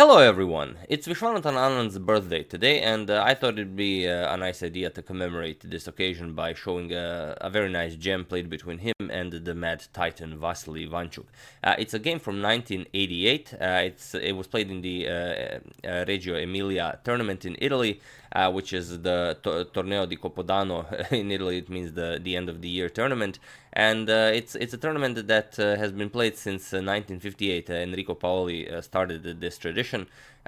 Hello everyone, it's Viswanathan Anand's birthday today, and I thought it'd be a nice idea to commemorate this occasion by showing a very nice gem played between him and the mad titan Vassily Ivanchuk. It's a game from 1988, it was played in the Reggio Emilia tournament in Italy, which is the Torneo di Capodanno in Italy. It means the end of the year tournament, and it's a tournament that has been played since 1958. Enrico Paoli started this tradition,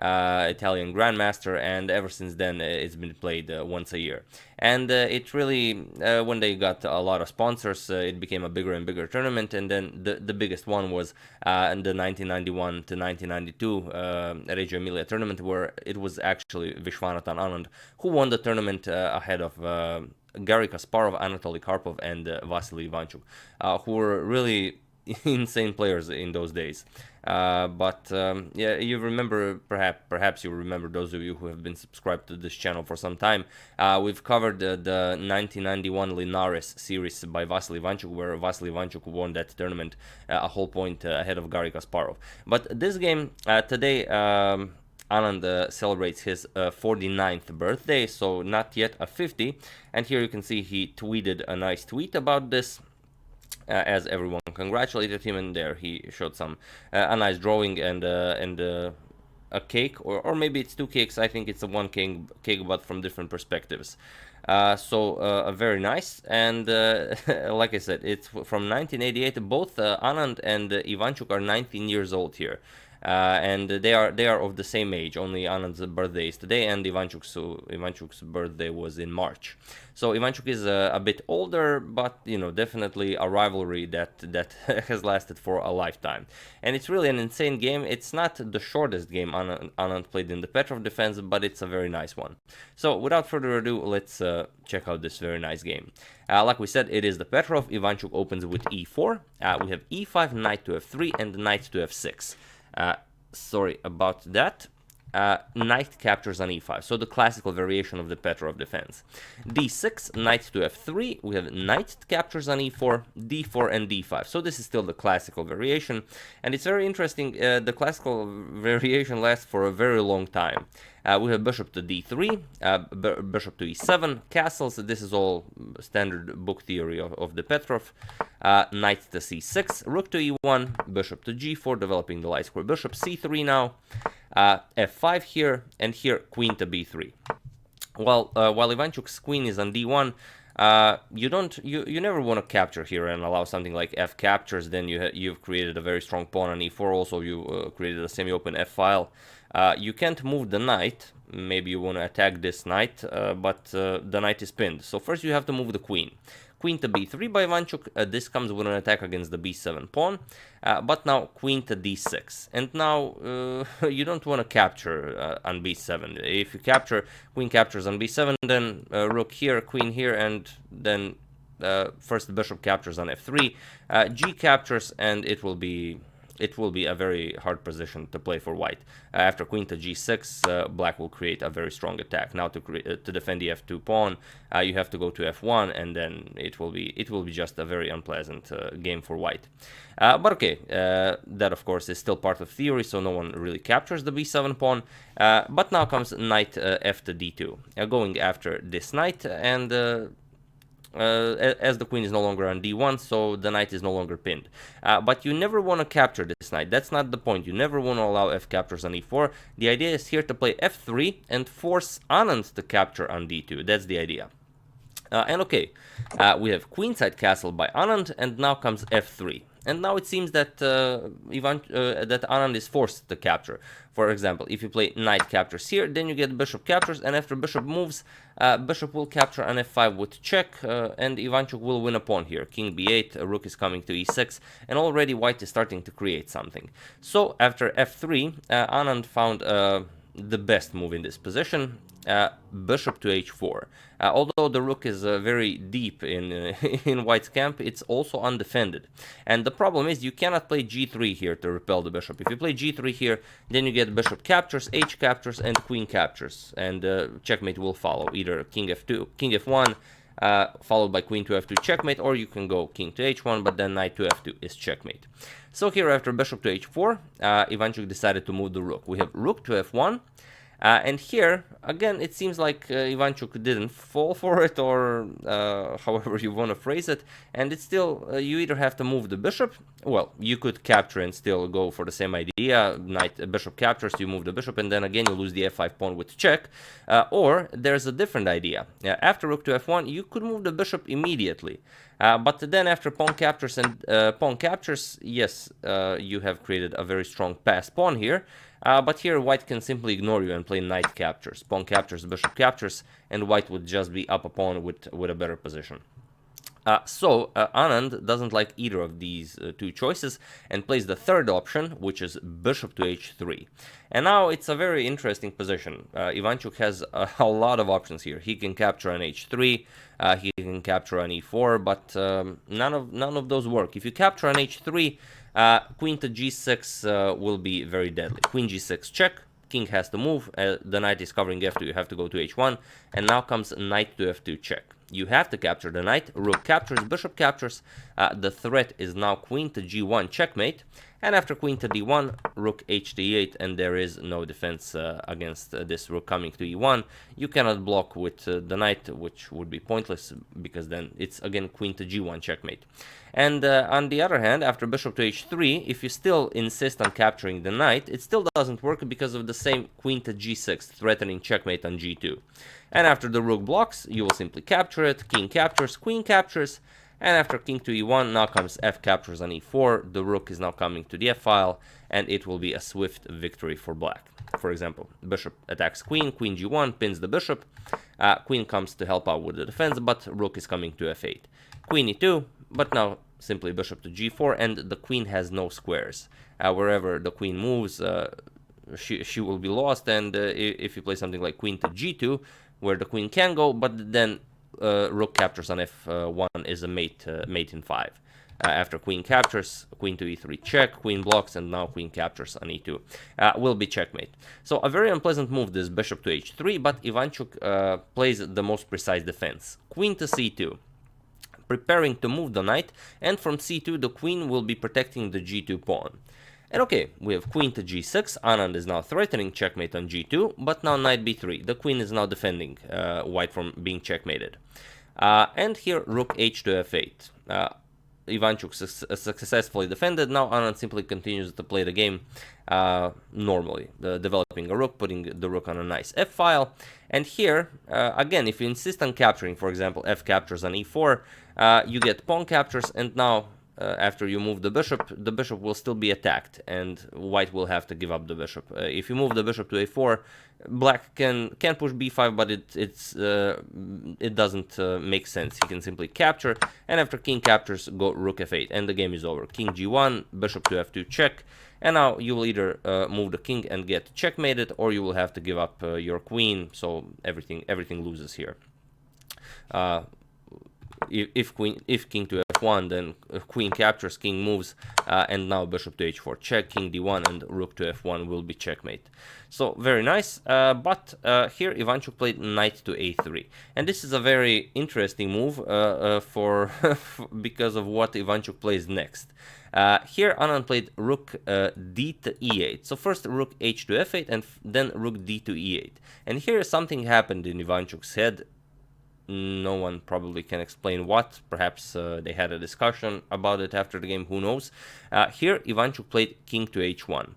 Italian grandmaster, and ever since then it's been played once a year. And it really, when they got a lot of sponsors, it became a bigger and bigger tournament. And then the biggest one was in the 1991 to 1992 Reggio Emilia tournament, where it was actually Viswanathan Anand who won the tournament ahead of Garry Kasparov, Anatoly Karpov, and Vassily Ivanchuk, who were really insane players in those days. Yeah, you remember, perhaps you remember, those of you who have been subscribed to this channel for some time, we've covered the 1991 Linares series by Vassily Ivanchuk, where Vassily Ivanchuk won that tournament a whole point ahead of Garry Kasparov. But this game today, Anand celebrates his 49th birthday, so not yet a 50. And here you can see he tweeted a nice tweet about this, as everyone congratulated him, and there he showed some a nice drawing and a cake, or maybe it's two cakes. I think it's a one cake, but from different perspectives. So very nice, and like I said, it's from 1988. Both Anand and Ivanchuk are 19 years old here. And they are of the same age. Only Anand's birthday is today, and Ivanchuk's birthday was in March. So Ivanchuk is a bit older, but definitely a rivalry that has lasted for a lifetime. And it's really an insane game. It's not the shortest game Anand played in the Petrov defense, but it's a very nice one. So without further ado, let's check out this very nice game. Like we said, it is the Petrov. Ivanchuk opens with e4. We have e5, knight to f3, and knight to f6. Sorry about that. Knight captures on e5, so the classical variation of the Petrov defense. d6, knight to f3, we have knight captures on e4, d4, and d5. So this is still the classical variation, and it's very interesting. The classical variation lasts for a very long time. We have bishop to d3, bishop to e7, castles. This is all standard book theory of the Petrov. Knight to c6, rook to e1, bishop to g4, developing the light square bishop, c3 now, f5 here, and here queen to b3. While Ivanchuk's queen is on d1, you never want to capture here and allow something like f captures. Then you've created a very strong pawn on e4. Also, you created a semi-open f file. You can't move the knight. Maybe you want to attack this knight, but the knight is pinned. So first you have to move the queen. Queen to b3 by Ivanchuk. This comes with an attack against the b7 pawn. But now queen to d6. And now you don't want to capture on b7. If you capture, queen captures on b7, then rook here, queen here, and then first the bishop captures on f3. G captures, and it will be a very hard position to play for white. After queen to g6, black will create a very strong attack. Now to defend the f2 pawn, you have to go to f1, and then it will be just a very unpleasant game for white. But okay, that of course is still part of theory, so no one really captures the b7 pawn. But now comes knight f to d2, going after this knight, and as the queen is no longer on d1, so the knight is no longer pinned. But you never want to capture this knight. That's not the point. You never want to allow f captures on e4. The idea is here to play f3 and force Anand to capture on d2. That's the idea. And okay, we have queenside castle by Anand, and now comes f3. And now it seems that that Anand is forced to capture. For example, if you play knight captures here, then you get bishop captures, and after bishop moves, bishop will capture on f5 with check, and Ivanchuk will win a pawn here. King b8, rook is coming to e6, and already white is starting to create something. So after f3, Anand found the best move in this position, bishop to h4. Although the rook is very deep in in white's camp, it's also undefended. And the problem is you cannot play g3 here to repel the bishop. If you play g3 here, then you get bishop captures, h captures, and queen captures, and checkmate will follow. Either king f2, king f1, followed by queen to f2 checkmate, or you can go king to h1, but then knight to f2 is checkmate. So here after bishop to h4, Ivanchuk decided to move the rook. We have rook to f1, and here, again, it seems like Ivanchuk didn't fall for it, or however you want to phrase it, and it's still, you either have to move the bishop, well, you could capture and still go for the same idea, bishop captures, you move the bishop, and then again you lose the f5 pawn with check, or there's a different idea. After rook to f1, you could move the bishop immediately, but then after pawn captures and pawn captures, yes, you have created a very strong passed pawn here. But here white can simply ignore you and play knight captures. Pawn captures, bishop captures, and white would just be up a pawn with a better position. Anand doesn't like either of these two choices and plays the third option, which is bishop to h3. And now it's a very interesting position. Ivanchuk has a lot of options here. He can capture on h3, he can capture on e4, but none of those work. If you capture on h3, queen to g6 will be very deadly. Queen g6 check, king has to move, the knight is covering f2, you have to go to h1, and now comes knight to f2 check. You have to capture the knight, rook captures, bishop captures, the threat is now queen to g1 checkmate, and after queen to d1, rook h to e8, and there is no defense against this rook coming to e1. You cannot block with the knight, which would be pointless, because then it's again queen to g1 checkmate. And on the other hand, after bishop to h3, if you still insist on capturing the knight, it still doesn't work because of the same queen to g6, threatening checkmate on g2. And after the rook blocks, you will simply capture it, king captures, queen captures, and after king to e1, now comes f captures on e4, the rook is now coming to the f file, and it will be a swift victory for black. For example, bishop attacks queen, queen g1, pins the bishop, queen comes to help out with the defense, but rook is coming to f8. Queen e2, but now simply bishop to g4, and the queen has no squares. Wherever the queen moves, she will be lost, and if you play something like queen to g2, where the queen can go, but then rook captures on f1 is a mate in 5. After queen captures, queen to e3 check, queen blocks, and now queen captures on e2 will be checkmate. So a very unpleasant move, this bishop to h3, but Ivanchuk plays the most precise defense. Queen to c2, preparing to move the knight, and from c2 the queen will be protecting the g2 pawn. And okay, we have queen to g6, Anand is now threatening checkmate on g2, but now knight b3, the queen is now defending white from being checkmated. And here rook h to f8. Ivanchuk successfully defended, now Anand simply continues to play the game normally, developing a rook, putting the rook on a nice f file. And here, again, if you insist on capturing, for example, f captures on e4, you get pawn captures, and now after you move the bishop will still be attacked, and white will have to give up the bishop. If you move the bishop to a4, black can push b5, but it doesn't make sense. He can simply capture, and after king captures, go rook f8, and the game is over. King g1, bishop to f2 check, and now you will either move the king and get checkmated, or you will have to give up your queen, so everything loses here. If king to f1, then queen captures, king moves, and now bishop to h4 check, king d1, and rook to f1 will be checkmate. So very nice, but here Ivanchuk played knight to a3, and this is a very interesting move because of what Ivanchuk plays next. Here Anand played rook d to e8. So first rook h to f8, and then rook d to e8. And here something happened in Ivanchuk's head. No one probably can explain what. Perhaps they had a discussion about it after the game, who knows. Here Ivanchuk played king to h1.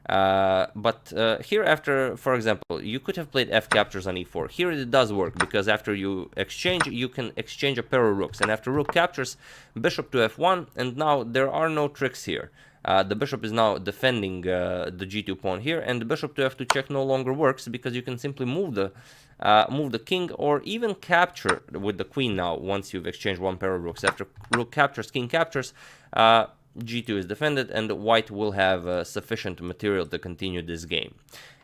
But here after, for example, you could have played f captures on e4. Here it does work, because after you exchange, you can exchange a pair of rooks. And after rook captures, bishop to f1, and now there are no tricks here. The bishop is now defending the g2 pawn here, and the bishop to f2 check no longer works, because you can simply move the king, or even capture with the queen now once you've exchanged one pair of rooks. After rook captures, king captures, g2 is defended, and white will have sufficient material to continue this game.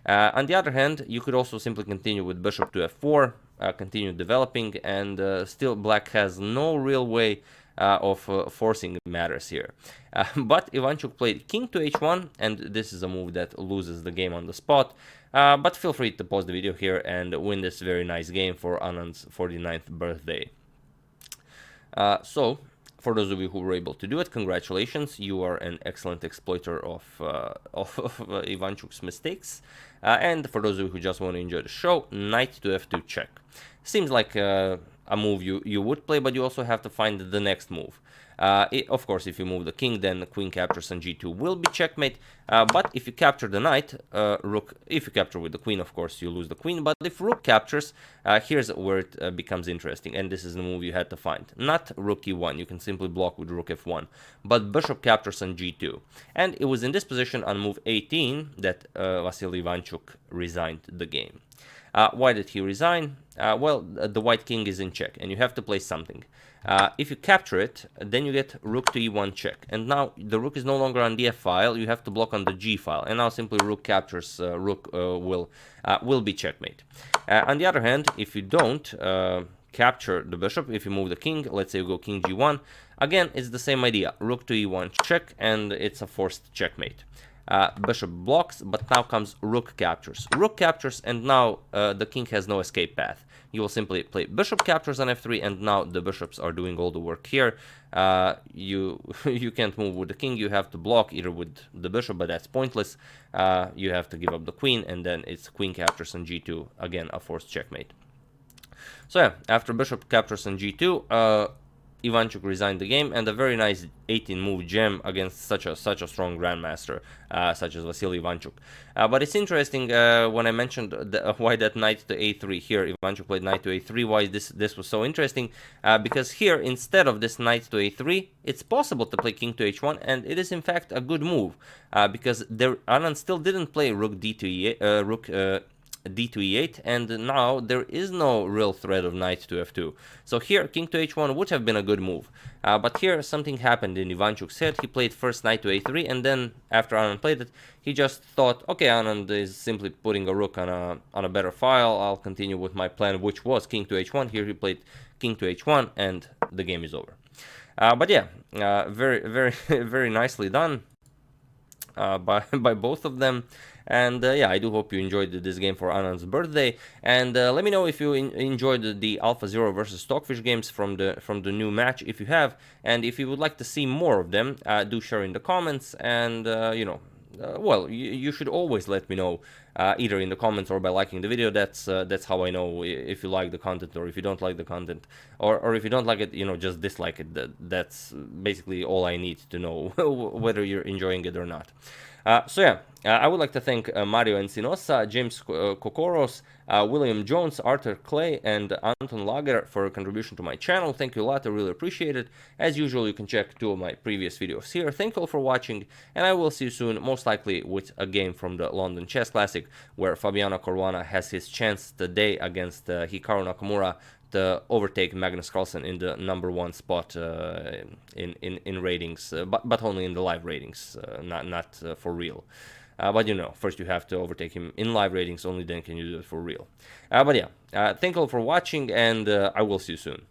On the other hand, you could also simply continue with bishop to f4, continue developing, and still black has no real way of forcing matters here. But Ivanchuk played king to h1, and this is a move that loses the game on the spot. But feel free to pause the video here and win this very nice game for Anand's 49th birthday. So, for those of you who were able to do it, congratulations. You are an excellent exploiter of Ivanchuk's mistakes. And for those of you who just want to enjoy the show, knight to f2 check. Seems like a move you would play, but you also have to find the next move. Of course, if you move the king, then the queen captures and g2 will be checkmate. But if you capture the knight, rook, if you capture with the queen, of course, you lose the queen. But if rook captures, here's where it becomes interesting. And this is the move you had to find. Not rook e1, you can simply block with rook f1. But bishop captures on g2. And it was in this position on move 18 that Vassily Ivanchuk resigned the game. Why did he resign? Well, the white king is in check, and you have to play something. If you capture it, then you get rook to e1 check. And now the rook is no longer on the f file, you have to block on the g file. And now simply rook captures, rook will be checkmate. On the other hand, if you don't capture the bishop, if you move the king, let's say you go king g1, again, it's the same idea. Rook to e1 check, and it's a forced checkmate. Bishop blocks, but now comes rook captures. Rook captures, and now the king has no escape path. You will simply play bishop captures on f3, and now the bishops are doing all the work here. You can't move with the king, you have to block either with the bishop, but that's pointless. You have to give up the queen, and then it's queen captures on g2, again a forced checkmate. So yeah, after bishop captures on g2, Ivanchuk resigned the game, and a very nice 18-move gem against such a strong grandmaster such as Vassily Ivanchuk. But it's interesting when I mentioned why that knight to a3 here. Ivanchuk played knight to a3. Why this was so interesting? Because here, instead of this knight to a3, it's possible to play king to h1, and it is in fact a good move because Anand still didn't play rook d to e8, rook d to e8, and now there is no real threat of knight to f2. So here king to h1 would have been a good move, but here something happened in Ivanchuk's head. He played first knight to a3, and then after Anand played it, he just thought, okay, Anand is simply putting a rook on a better file, I'll continue with my plan, which was king to h1. Here he played king to h1, and the game is over. But yeah, very nicely done by both of them. And yeah, I do hope you enjoyed this game for Anand's birthday. And let me know if you enjoyed the Alpha Zero versus Stockfish games from the new match, if you have. And if you would like to see more of them, do share in the comments. And well, you should always let me know either in the comments or by liking the video. That's how I know if you like the content or if you don't like the content, or if you don't like it, just dislike it. That's basically all I need to know whether you're enjoying it or not. So yeah, I would like to thank Mario Encinosa, James Kokoros, William Jones, Arthur Clay, and Anton Lager for a contribution to my channel. Thank you a lot, I really appreciate it. As usual, you can check 2 of my previous videos here. Thank you all for watching, and I will see you soon, most likely with a game from the London Chess Classic, where Fabiano Caruana has his chance today against Hikaru Nakamura to overtake Magnus Carlsen in the #1 spot in ratings, but only in the live ratings, not for real. But first you have to overtake him in live ratings, only then can you do it for real. But yeah, thank you all for watching, and I will see you soon.